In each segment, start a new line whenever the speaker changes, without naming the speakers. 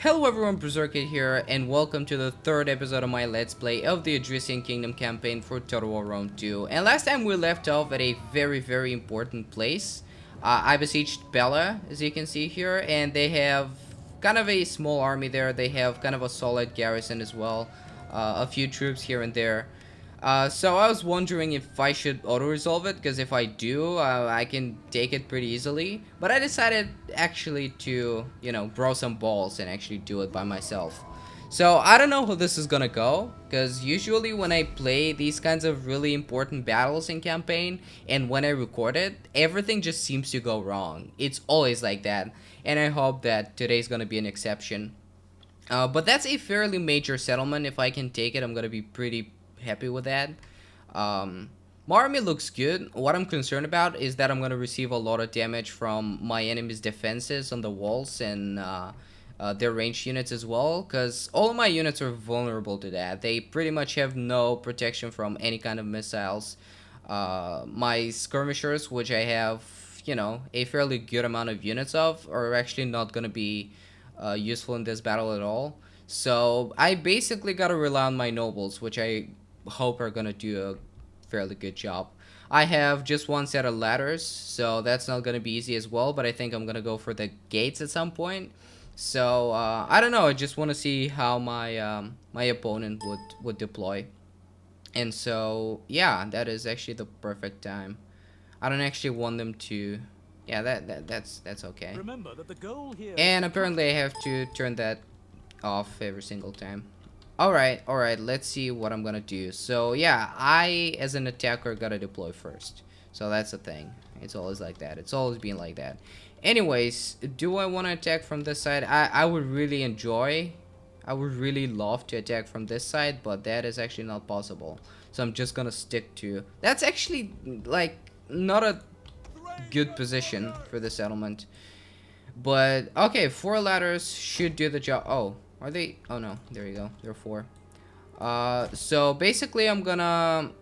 Hello everyone, Berserkhead here, and welcome to the third episode of my Let's Play of the Odrysian Kingdom campaign for Total War Rome 2. And last time we left off at a very important place. I besieged Bella, as you can see here, and they have kind of a small army there. They have kind of a solid garrison as well, a few troops here and there. So I was wondering if I should auto-resolve it, because if I do, I can take it pretty easily. But I decided actually to, grow some balls and actually do it by myself. So I don't know how this is gonna go, because usually when I play these kinds of really important battles in campaign, and when I record it, everything just seems to go wrong. It's always like that, and I hope that today's gonna be an exception. But that's a fairly major settlement. If I can take it, I'm gonna be pretty happy with that. My army looks good. What I'm concerned about is that I'm going to receive a lot of damage from my enemy's defenses on the walls and their ranged units as well, because all of my units are vulnerable to that. They pretty much have no protection from any kind of missiles. My skirmishers, which I have, a fairly good amount of units of, are actually not going to be useful in this battle at all. So I basically got to rely on my nobles, which I hope are gonna do a fairly good job. I have just one set of ladders, so that's not gonna be easy as well, but I think I'm gonna go for the gates at some point. So I don't know, I just want to see how my my opponent would deploy. And so yeah, that is actually the perfect time. I don't actually want them to, yeah, that's okay.
Remember that the goal here
And apparently I have to turn that off every single time. Alright, let's see what I'm gonna do. So yeah, I as an attacker gotta deploy first. So that's the thing. It's always like that. It's always been like that. Anyways, do I want to attack from this side? I would really enjoy, I would really love to attack from this side, but that is actually not possible. So I'm just gonna stick to, that's actually like not a good position for the settlement. But okay, 4 ladders should do the job. Oh, are they? Oh no, there you go. There are 4. So basically I'm gonna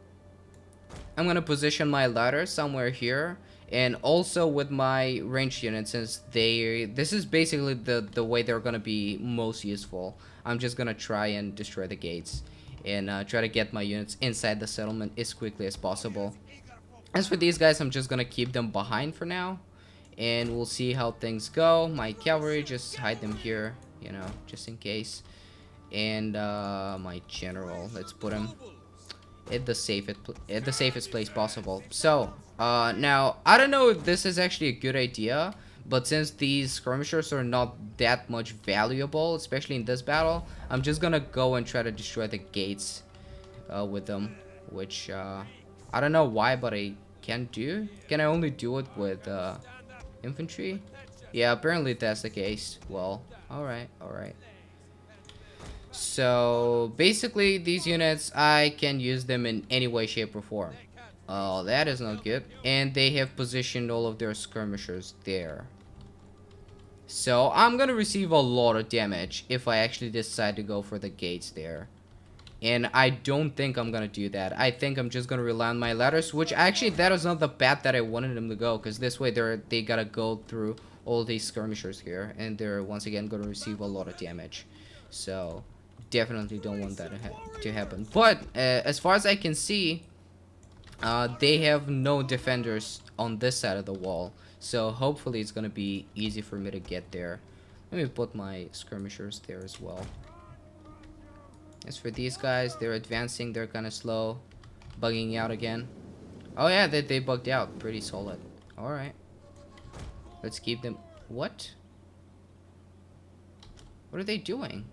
position my ladder somewhere here, and also with my ranged units, since this is basically the way they're gonna be most useful. I'm just gonna try and destroy the gates and try to get my units inside the settlement as quickly as possible. As for these guys, I'm just gonna keep them behind for now, and we'll see how things go. My cavalry, just hide them here, just in case. And my general, let's put him at the safest place possible. So now I don't know if this is actually a good idea, but since these skirmishers are not that much valuable, especially in this battle, I'm just gonna go and try to destroy the gates with them, which I don't know why, but I can't do. Can I only do it with infantry? Yeah, apparently that's the case. Well, alright. So basically these units, I can use them in any way, shape or form. Oh, that is not good. And they have positioned all of their skirmishers there. So I'm gonna receive a lot of damage if I actually decide to go for the gates there. And I don't think I'm gonna do that. I think I'm just gonna rely on my ladders, which actually that is not the path that I wanted them to go, because this way they gotta go through all these skirmishers here, and they're once again gonna receive a lot of damage. So definitely don't want that to happen. But as far as I can see, they have no defenders on this side of the wall, so hopefully it's gonna be easy for me to get there. Let me put my skirmishers there as well. As for these guys, they're advancing, they're kind of slow, bugging out again. Oh yeah, they bugged out, pretty solid. Alright, let's keep them. What are they doing?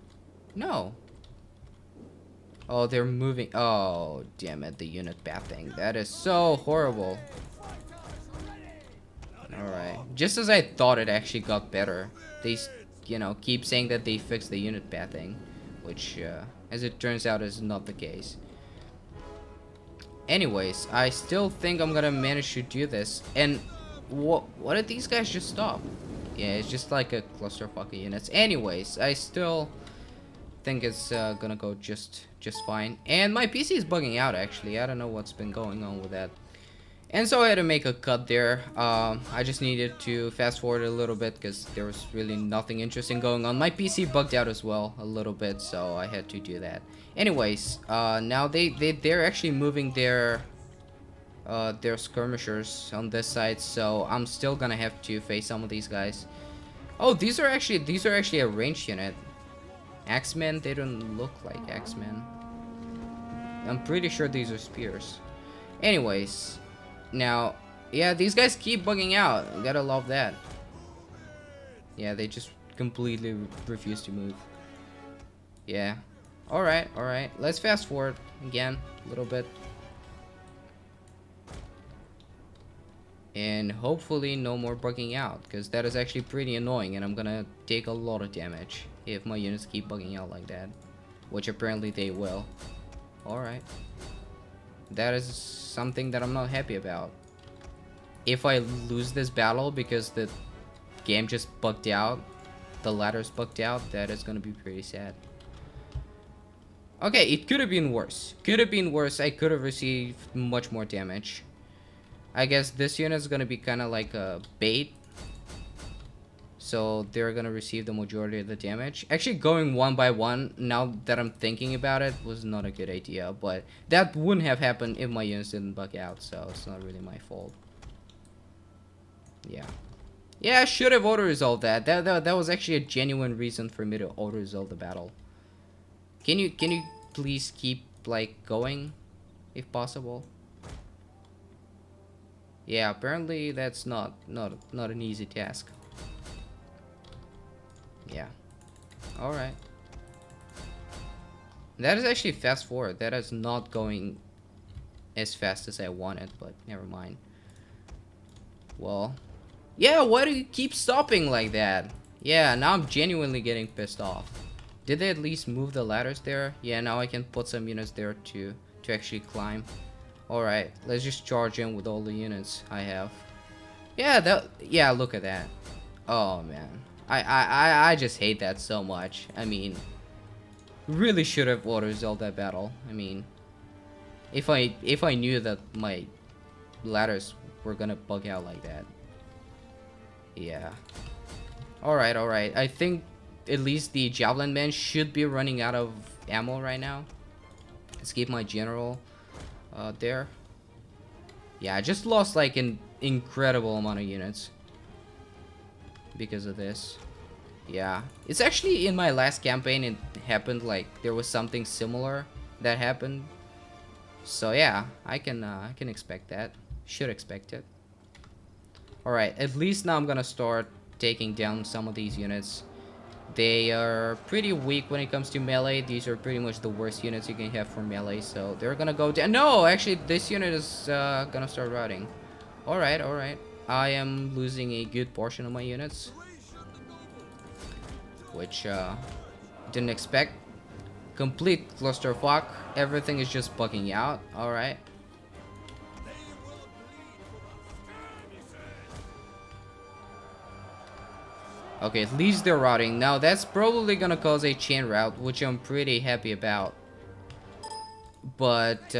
No. Oh, they're moving. Oh damn it, the unit bathing, that is so horrible. Alright, just as I thought, it actually got better. They keep saying that they fixed the unit bathing, which as it turns out is not the case. Anyways, I still think I'm gonna manage to do this. And what did these guys just stop? Yeah, it's just like a clusterfuck of units. Anyways, I still think it's gonna go just fine. And my PC is bugging out, actually. I don't know what's been going on with that. And so I had to make a cut there. I just needed to fast forward a little bit because there was really nothing interesting going on. My PC bugged out as well a little bit, so I had to do that. Anyways, now they're actually moving their skirmishers on this side, so I'm still gonna have to face some of these guys. Oh, these are actually a ranged unit. Axemen, they don't look like Axemen. I'm pretty sure these are spears. Anyways, now, yeah, these guys keep bugging out. You gotta love that. Yeah, they just completely refuse to move. Yeah. Alright, alright. Let's fast forward again a little bit. And hopefully no more bugging out, because that is actually pretty annoying and I'm gonna take a lot of damage if my units keep bugging out like that, which apparently they will. Alright, that is something that I'm not happy about. If I lose this battle because the game just bugged out, the ladder's bugged out, that is gonna be pretty sad. Okay, it could have been worse. Could have been worse. I could have received much more damage. I guess this unit is gonna be kind of like a bait, so they're gonna receive the majority of the damage. Actually, going one by one, now that I'm thinking about it, was not a good idea, but that wouldn't have happened if my units didn't bug out, so it's not really my fault. Yeah, I should have auto-resolved that. That was actually a genuine reason for me to auto-resolve the battle. Can you please keep like going, if possible? Yeah, apparently that's not an easy task. Yeah. Alright. That is actually fast forward. That is not going as fast as I wanted, but never mind. Well, yeah, why do you keep stopping like that? Yeah, now I'm genuinely getting pissed off. Did they at least move the ladders there? Yeah, now I can put some units there to actually climb. Alright, let's just charge in with all the units I have. Yeah, look at that. Oh man. I just hate that so much. I mean, really should have auto-resolved that battle. I mean, if I knew that my ladders were gonna bug out like that. Yeah. Alright. I think at least the javelin men should be running out of ammo right now. Let's keep my general there. Yeah, I just lost like an incredible amount of units because of this. Yeah, it's actually in my last campaign it happened, like there was something similar that happened. So yeah, I can expect that. Should expect it. Alright, at least now I'm gonna start taking down some of these units. They are pretty weak when it comes to melee. These are pretty much the worst units you can have for melee, so they're gonna go down. No, actually, this unit is gonna start routing. Alright. I am losing a good portion of my units, which didn't expect. Complete clusterfuck. Everything is just bugging out. Alright. Okay, at least they're routing. Now that's probably gonna cause a chain route, which I'm pretty happy about. But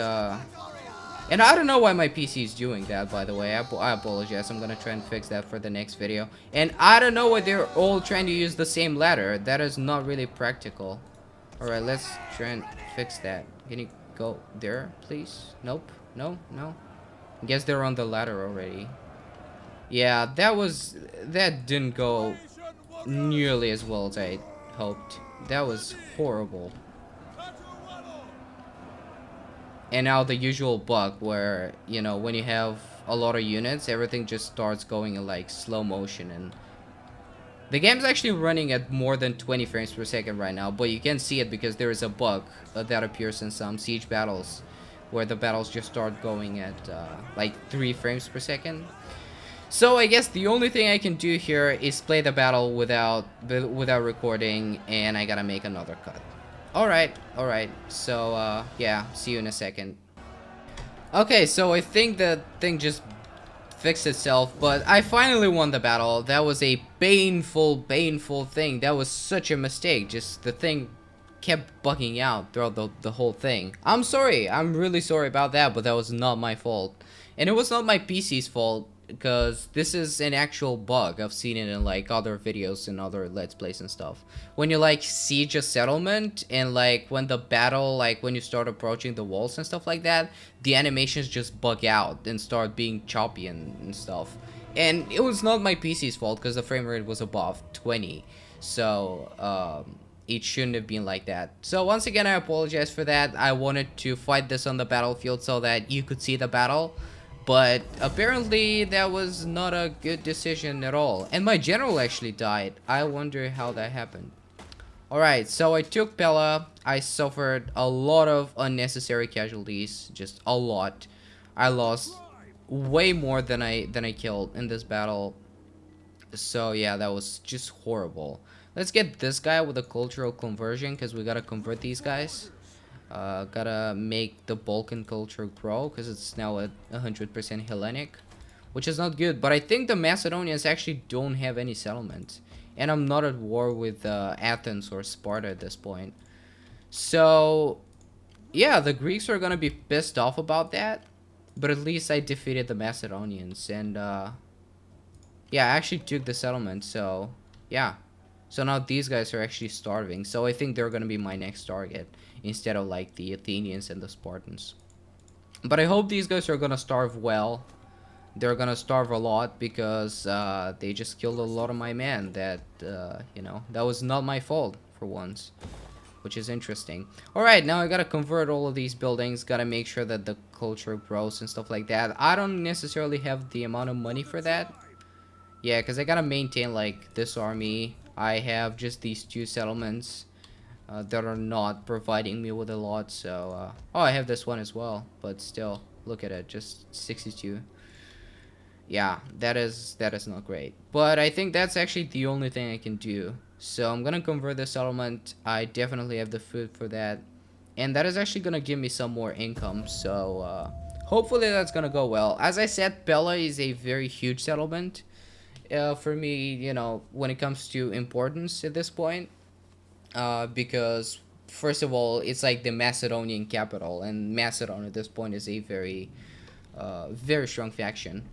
and I don't know why my PC is doing that, by the way. I apologize. I'm gonna try and fix that for the next video. And I don't know why they're all trying to use the same ladder. That is not really practical. Alright, let's try and fix that. Can you go there, please? Nope. No. I guess they're on the ladder already. Yeah, that didn't go nearly as well as I hoped. That was horrible. And now the usual bug where, you know, when you have a lot of units, everything just starts going in like slow motion, and the game's actually running at more than 20 frames per second right now, but you can see it because there is a bug that appears in some siege battles where the battles just start going at like 3 frames per second. So I guess the only thing I can do here is play the battle without recording, and I gotta make another cut. Alright. So yeah, see you in a second. Okay, so I think the thing just fixed itself, but I finally won the battle. That was a painful thing. That was such a mistake. Just the thing kept bugging out throughout the whole thing. I'm sorry. I'm really sorry about that, but that was not my fault. And it was not my PC's fault, because this is an actual bug. I've seen it in like other videos and other let's plays and stuff. When you like siege a settlement, and like when the battle, like when you start approaching the walls and stuff like that, the animations just bug out and start being choppy and stuff. And it was not my PC's fault, because the frame rate was above 20. So it shouldn't have been like that. So once again, I apologize for that. I wanted to fight this on the battlefield so that you could see the battle, but apparently that was not a good decision at all. And my general actually died. I wonder how that happened. Alright, so I took Pella. I suffered a lot of unnecessary casualties. Just a lot. I lost way more than I killed in this battle. So yeah, that was just horrible. Let's get this guy with a cultural conversion, because we gotta convert these guys. Gotta make the Balkan culture grow, because it's now at 100% Hellenic, which is not good. But I think the Macedonians actually don't have any settlement, and I'm not at war with Athens or Sparta at this point. So yeah, the Greeks are gonna be pissed off about that, but at least I defeated the Macedonians, and yeah, I actually took the settlement. So yeah, so now these guys are actually starving. So I think they're gonna be my next target, instead of like the Athenians and the Spartans. But I hope these guys are gonna starve well. They're gonna starve a lot, because they just killed a lot of my men. That you know, that was not my fault for once, which is interesting. Alright, now I gotta convert all of these buildings. Gotta make sure that the culture grows and stuff like that. I don't necessarily have the amount of money for that. Yeah, because I gotta maintain like this army. I have just these two settlements that are not providing me with a lot. So oh, I have this one as well, but still, look at it, just 62. Yeah, that is not great, but I think that's actually the only thing I can do. So I'm gonna convert the settlement. I definitely have the food for that, and that is actually gonna give me some more income. So hopefully that's gonna go well. As I said, Pella is a very huge settlement for me, you know, when it comes to importance at this point, because first of all, it's like the Macedonian capital, and Macedon at this point is a very strong faction.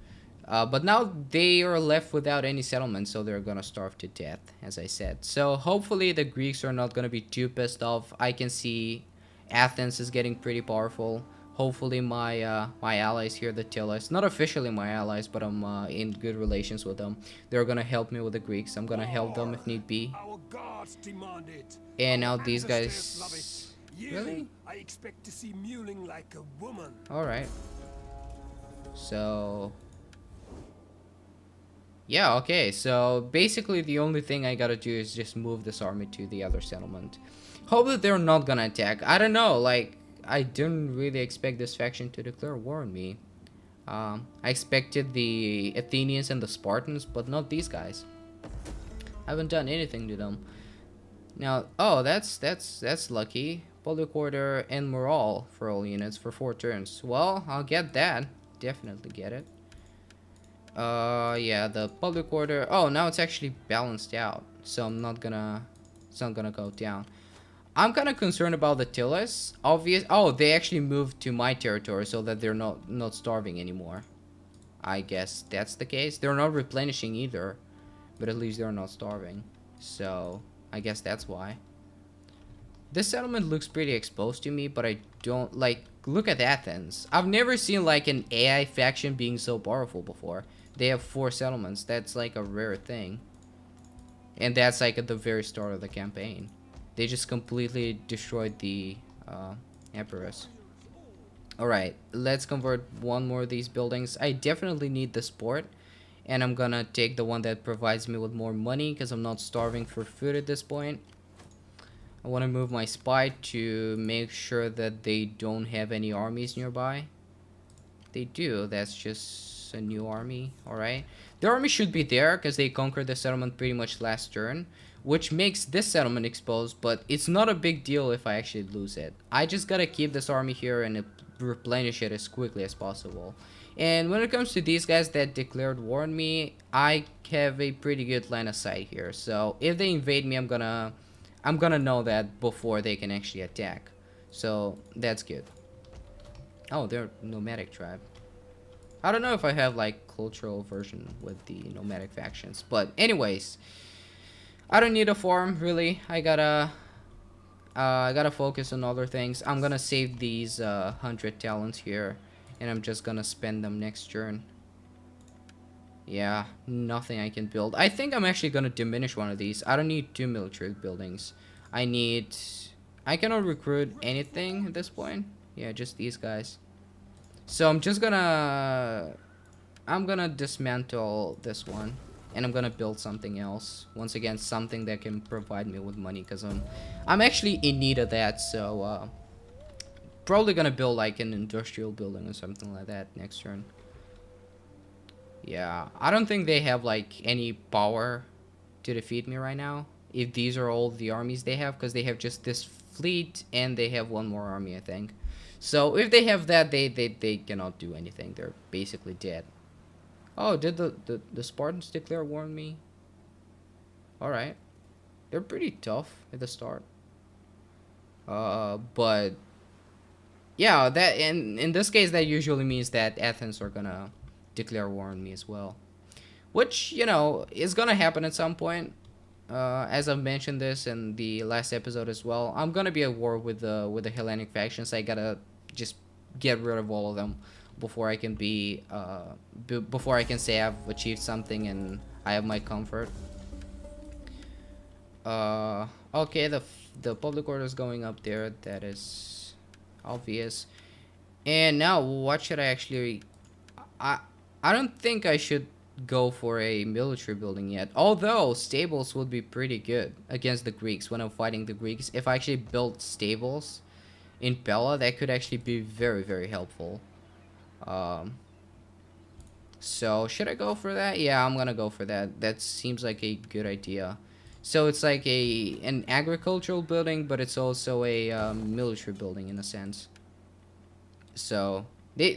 But now they are left without any settlement, so they're gonna starve to death, as I said. So hopefully the Greeks are not gonna be too pissed off. I can see Athens is getting pretty powerful. Hopefully my allies here, the Tillis, not officially my allies, but I'm in good relations with them. They're gonna help me with the Greeks. I'm gonna help them if need be. And now these guys, really?
I expect to see mewling like a woman.
All right. So yeah, okay. So basically the only thing I gotta do is just move this army to the other settlement. Hope that they're not gonna attack. I don't know, like, I didn't really expect this faction to declare war on me. I expected the Athenians and the Spartans, but not these guys. I haven't done anything to them. Now, oh, that's lucky. Public order and morale for all units for 4 turns. Well, I'll get that. Definitely get it. Yeah, the public order. Oh, now it's actually balanced out, so it's not gonna go down. I'm kind of concerned about the Tillis. Oh, they actually moved to my territory so that they're not starving anymore. I guess that's the case. They're not replenishing either, but at least they're not starving. So I guess that's why. This settlement looks pretty exposed to me, but I don't like. Look at Athens. I've never seen like an AI faction being so powerful before. They have 4 settlements. That's like a rare thing, and that's like at the very start of the campaign. They just completely destroyed the Empress. Alright, let's convert one more of these buildings. I definitely need the sport, and I'm gonna take the one that provides me with more money, because I'm not starving for food at this point. I want to move my spy to make sure that they don't have any armies nearby. They do. That's just a new army. Alright. The army should be there, because they conquered the settlement pretty much last turn, which makes this settlement exposed, but it's not a big deal if I actually lose it. I just gotta keep this army here and replenish it as quickly as possible. And when it comes to these guys that declared war on me, I have a pretty good line of sight here. So if they invade me, I'm gonna know that before they can actually attack. So that's good. Oh, they're nomadic tribe. I don't know if I have like cultural version with the nomadic factions, but anyways, I don't need a farm really. I gotta focus on other things. I'm gonna save these 100 talents here, and I'm just gonna spend them next turn. Yeah, nothing I can build. I think I'm actually gonna diminish one of these. I don't need 2 military buildings. I need... I cannot recruit anything at this point. Yeah, just these guys. So I'm just gonna... I'm gonna dismantle this one. And I'm gonna build something else. Once again, something that can provide me with money. Because I'm actually in need of that. So, probably gonna build like an industrial building or something like that next turn. Yeah, I don't think they have like any power to defeat me right now. If these are all the armies they have, because they have just this fleet and they have one more army, I think. So if they have that, they cannot do anything. They're basically dead. Oh, did the Spartans declare war on me? Alright. They're pretty tough at the start. But yeah, that in this case that usually means that Athens are gonna declare war on me as well. Which, you know, is gonna happen at some point. As I've mentioned this in the last episode as well, I'm gonna be at war with the Hellenic factions. I gotta just get rid of all of them before I can before I can say I've achieved something and I have my comfort. Okay, the public order is going up there. That is obvious. And now, what should I actually? I I don't think I should go for a military building yet. Although stables would be pretty good against the Greeks when I'm fighting the Greeks. If I actually built stables in Pella, that could actually be very, very helpful. Um, so should I go for that? Yeah, I'm gonna go for that. That seems like a good idea. So it's like an agricultural building, but it's also a military building in a sense. So they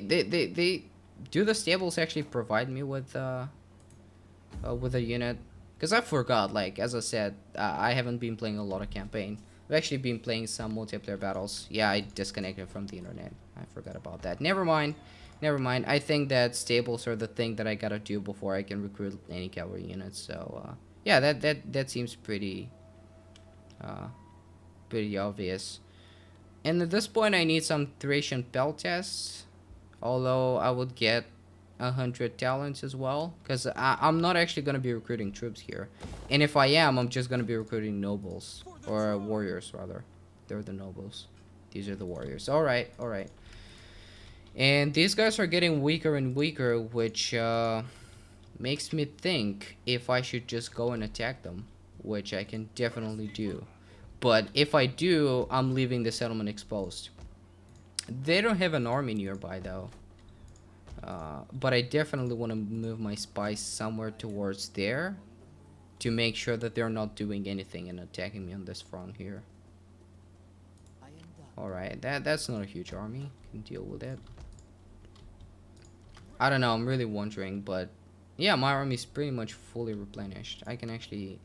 do the stables actually provide me with a unit? Because I forgot, like, as I said, I haven't been playing a lot of campaign. I've actually been playing some multiplayer battles. Yeah, I disconnected from the internet. I forgot about that. Never mind. Never mind. I think that stables are the thing that I gotta do before I can recruit any cavalry units. So, yeah, that seems uh, pretty obvious. And at this point, I need some Thracian pelt tests. Although I would get 100 talents as well, because I'm not actually going to be recruiting troops here, and if I am, I'm just going to be recruiting nobles, or warriors rather. They're the nobles, these are the warriors. All right, all right. And these guys are getting weaker and weaker, which makes me think if I should just go and attack them, which I can definitely do. But if I do, I'm leaving the settlement exposed. They don't have an army nearby though. But I definitely want to move my spies somewhere towards there to make sure that they're not doing anything and attacking me on this front here. Alright, that's not a huge army. Can deal with it. I don't know, I'm really wondering, but yeah, my army is pretty much fully replenished. I can actually...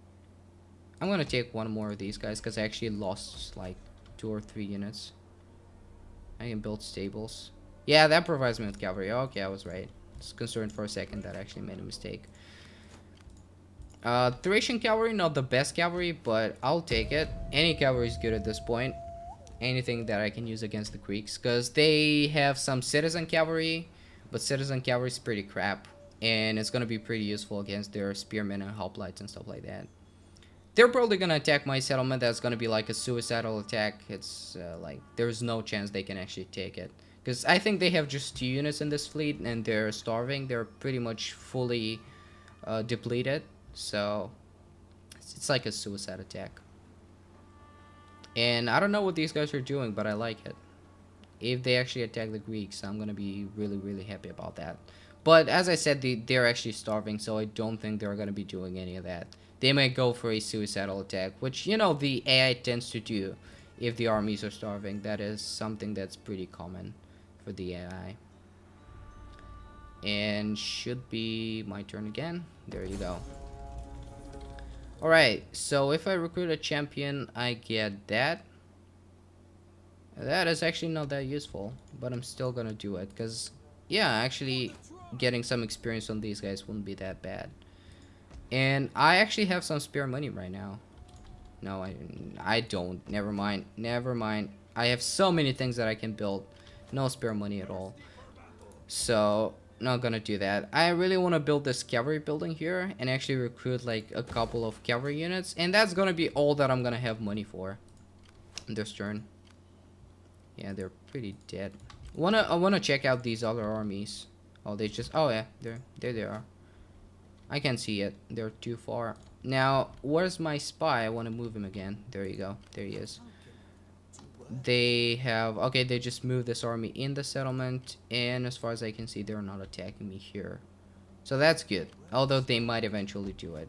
I'm gonna take one more of these guys because I actually lost like 2 or 3 units. I can build stables. Yeah, that provides me with cavalry. Okay, I was right. I was concerned for a second that I actually made a mistake. Thracian cavalry, not the best cavalry, but I'll take it. Any cavalry is good at this point. Anything that I can use against the Greeks, because they have some citizen cavalry, but citizen cavalry is pretty crap, and it's gonna be pretty useful against their spearmen and hoplites and stuff like that. They're probably gonna attack my settlement. That's gonna be like a suicidal attack. It's like there's no chance they can actually take it, because I think they have just 2 units in this fleet and they're starving. They're pretty much fully depleted, so it's like a suicide attack. And I don't know what these guys are doing, but I like it. If they actually attack the Greeks, I'm gonna be really, really happy about that. But as I said, they're actually starving, so I don't think they're gonna be doing any of that. They might go for a suicidal attack, which, you know, the AI tends to do if the armies are starving. That is something that's pretty common for the AI. And should be my turn again. There you go. Alright, so if I recruit a champion, I get that. That is actually not that useful, but I'm still gonna do it, because, yeah, actually, getting some experience on these guys wouldn't be that bad. And I actually have some spare money right now. No, I don't. Never mind. Never mind. I have so many things that I can build. No spare money at all. So, not gonna do that. I really want to build this cavalry building here and actually recruit like a couple of cavalry units. And that's gonna be all that I'm gonna have money for this turn. Yeah, they're pretty dead. I wanna check out these other armies. Oh, they just... Oh, yeah. There they are. I can't see it. They're too far. Now, where's my spy? I want to move him again. There you go. There he is. They have... Okay, they just moved this army in the settlement. And as far as I can see, they're not attacking me here. So that's good. Although they might eventually do it.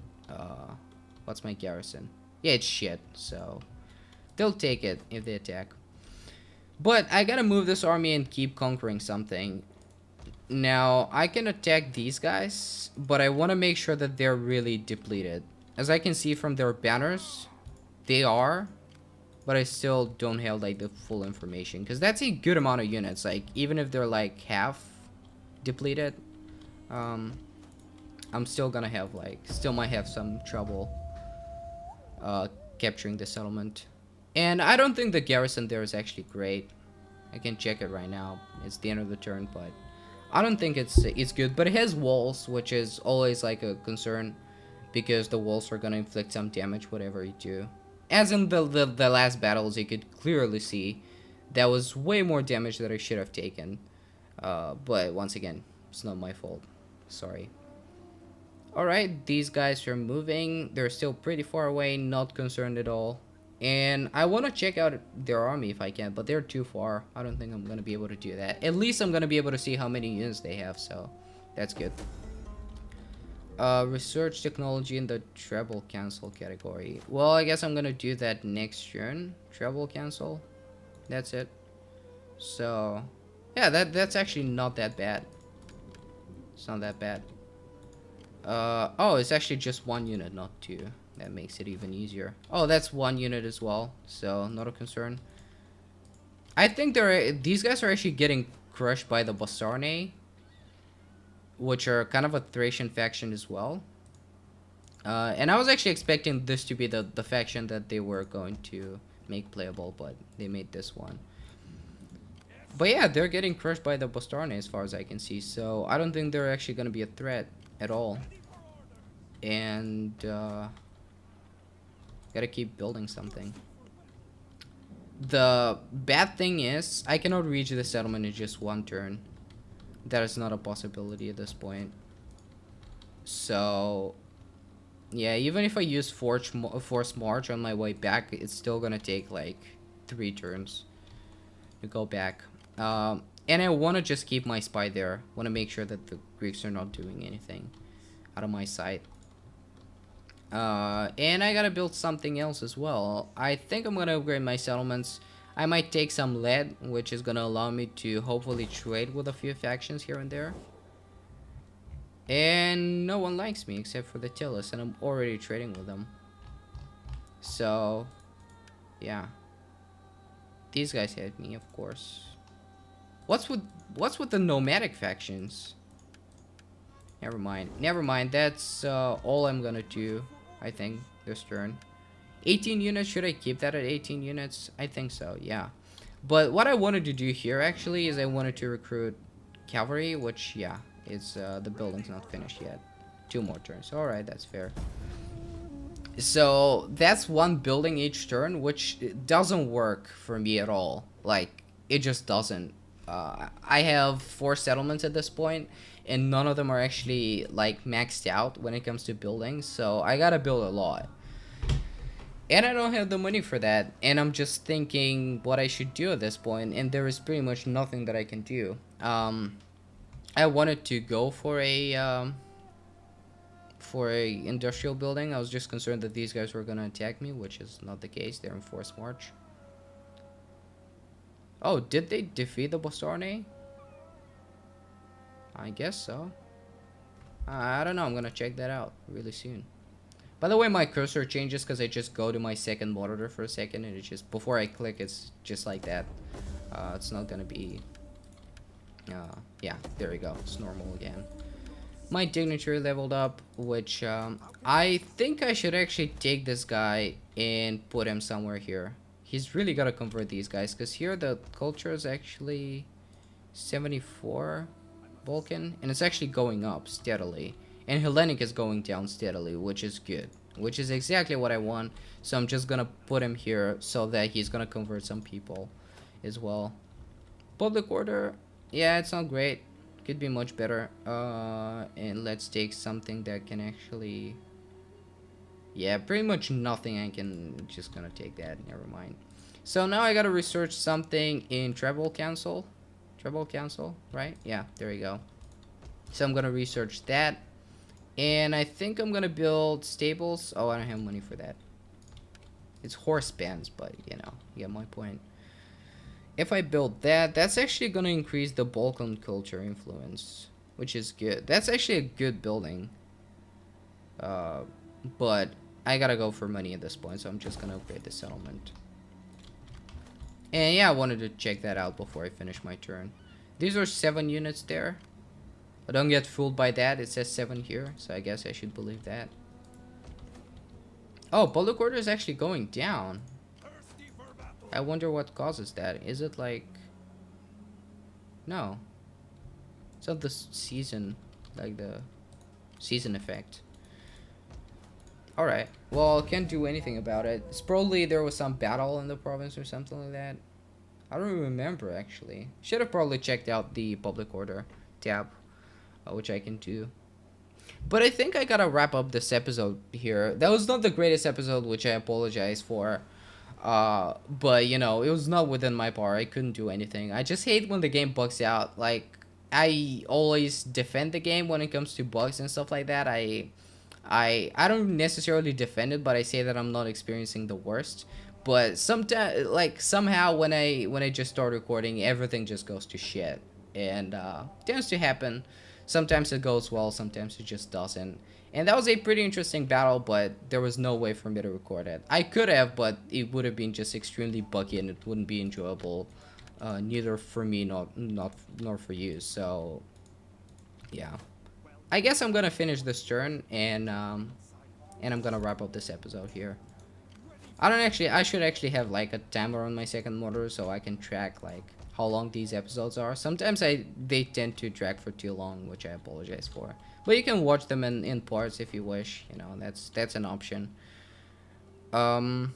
What's my garrison? Yeah, it's shit. So they'll take it if they attack. But I gotta move this army and keep conquering something. Now, I can attack these guys, but I want to make sure that they're really depleted. As I can see from their banners, they are, but I still don't have like the full information. Because that's a good amount of units, like even if they're like half depleted, I'm still gonna have like, still might have some trouble capturing the settlement. And I don't think the garrison there is actually great. I can check it right now. It's the end of the turn, but I don't think it's good. But it has walls, which is always like a concern, because the walls are gonna inflict some damage whatever you do. As in the last battles, you could clearly see that was way more damage that I should have taken. But once again, it's not my fault. Sorry. Alright, these guys are moving. They're still pretty far away, not concerned at all. And I want to check out their army if I can, but they're too far. I don't think I'm going to be able to do that. At least I'm going to be able to see how many units they have, so that's good. Research technology in the treble cancel category. Well, I guess I'm going to do that next turn. Treble cancel. That's it. So, yeah, that's actually not that bad. It's not that bad. Oh, it's actually just one unit, not two. That makes it even easier. Oh, that's one unit as well, so not a concern. I think these guys are actually getting crushed by the Basarne, which are kind of a Thracian faction as well. And I was actually expecting this to be the faction that they were going to make playable, but they made this one. But yeah, they're getting crushed by the Bastarne as far as I can see, so I don't think they're actually going to be a threat at all. And gotta keep building something. The bad thing is I cannot reach the settlement in just one turn. That is not a possibility at this point. So yeah, even if I use forced march on my way back, it's still gonna take like 3 turns to go back. And I want to just keep my spy there. Want to make sure that the Greeks are not doing anything out of my sight. And I gotta build something else as well. I think I'm gonna upgrade my settlements. I might take some lead, which is gonna allow me to hopefully trade with a few factions here and there. And no one likes me except for the Tillus, and I'm already trading with them. So, yeah. These guys hate me, of course. What's with the nomadic factions? Never mind. Never mind. That's all I'm gonna do, I think, this turn. 18 units. Should I keep that at 18 units? I think so, yeah. But what I wanted to do here, actually, is I wanted to recruit cavalry, which, yeah, it's the building's not finished yet. 2 more turns. Alright, that's fair. So, that's 1 building each turn, which doesn't work for me at all. Like, it just doesn't. I have 4 settlements at this point, and none of them are actually like maxed out when it comes to building, so I gotta build a lot. And I don't have the money for that, and I'm just thinking what I should do at this point, and there is pretty much nothing that I can do. I wanted to go for a industrial building. I was just concerned that these guys were gonna attack me, which is not the case. They're in forced march. Oh, did they defeat the Bastarne? I guess so. I don't know. I'm gonna check that out really soon. By the way, my cursor changes because I just go to my second monitor for a second, and it just, before I click, it's just like that. It's not gonna be Yeah, there we go. It's normal again. My dignitary leveled up, which I think I should actually take this guy and put him somewhere here. He's really gotta convert these guys, because here the culture is actually 74 Vulcan, and it's actually going up steadily. And Hellenic is going down steadily, which is good. Which is exactly what I want. So I'm just gonna put him here so that he's gonna convert some people as well. Public order, yeah, it's not great. Could be much better. And let's take something that can actually... Yeah, pretty much nothing. I can just gonna take that. Never mind. So now I gotta research something in Tribal Council. Tribal Council, right? Yeah, there we go. So I'm gonna research that. And I think I'm gonna build stables. Oh, I don't have money for that. It's horse bands, but you know, you get my point. If I build that, that's actually gonna increase the Balkan culture influence, which is good. That's actually a good building. But I gotta go for money at this point, so I'm just gonna upgrade the settlement. And yeah, I wanted to check that out before I finish my turn. These are 7 units there. But don't get fooled by that. It says 7 here, so I guess I should believe that. Oh, public order is actually going down. I wonder what causes that. Is it like... No. It's not the season, like the season effect. Alright, well, can't do anything about it. It's probably there was some battle in the province or something like that. I don't remember, actually. Should have probably checked out the public order tab, which I can do. But I think I gotta wrap up this episode here. That was not the greatest episode, which I apologize for. But, you know, it was not within my power. I couldn't do anything. I just hate when the game bugs out. Like, I always defend the game when it comes to bugs and stuff like that. I don't necessarily defend it, but I say that I'm not experiencing the worst. But sometimes, like, somehow when I just start recording, everything just goes to shit. And tends to happen. Sometimes it goes well, sometimes it just doesn't. And that was a pretty interesting battle, but there was no way for me to record it. I could have, but it would have been just extremely buggy and it wouldn't be enjoyable. Neither for me, nor for you. So, yeah. I guess I'm gonna finish this turn, and I'm gonna wrap up this episode here. I should actually have like a timer on my second monitor so I can track like how long these episodes are. Sometimes they tend to drag for too long, which I apologize for. But you can watch them in parts if you wish. You know, that's an option. I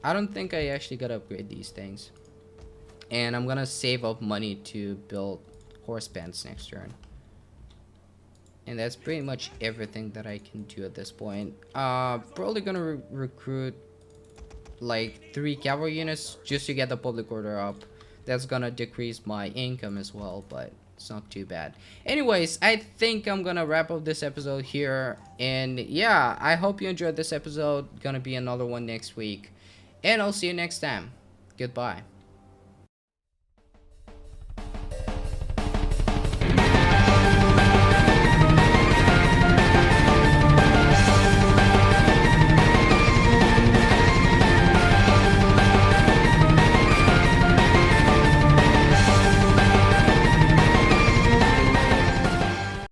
don't think I actually gotta upgrade these things, and I'm gonna save up money to build horse pants next turn. And that's pretty much everything that I can do at this point. Probably gonna recruit like 3 cavalry units just to get the public order up. That's gonna decrease my income as well, but it's not too bad. Anyways, I think I'm gonna wrap up this episode here. And yeah, I hope you enjoyed this episode. Gonna be another one next week. And I'll see you next time. Goodbye.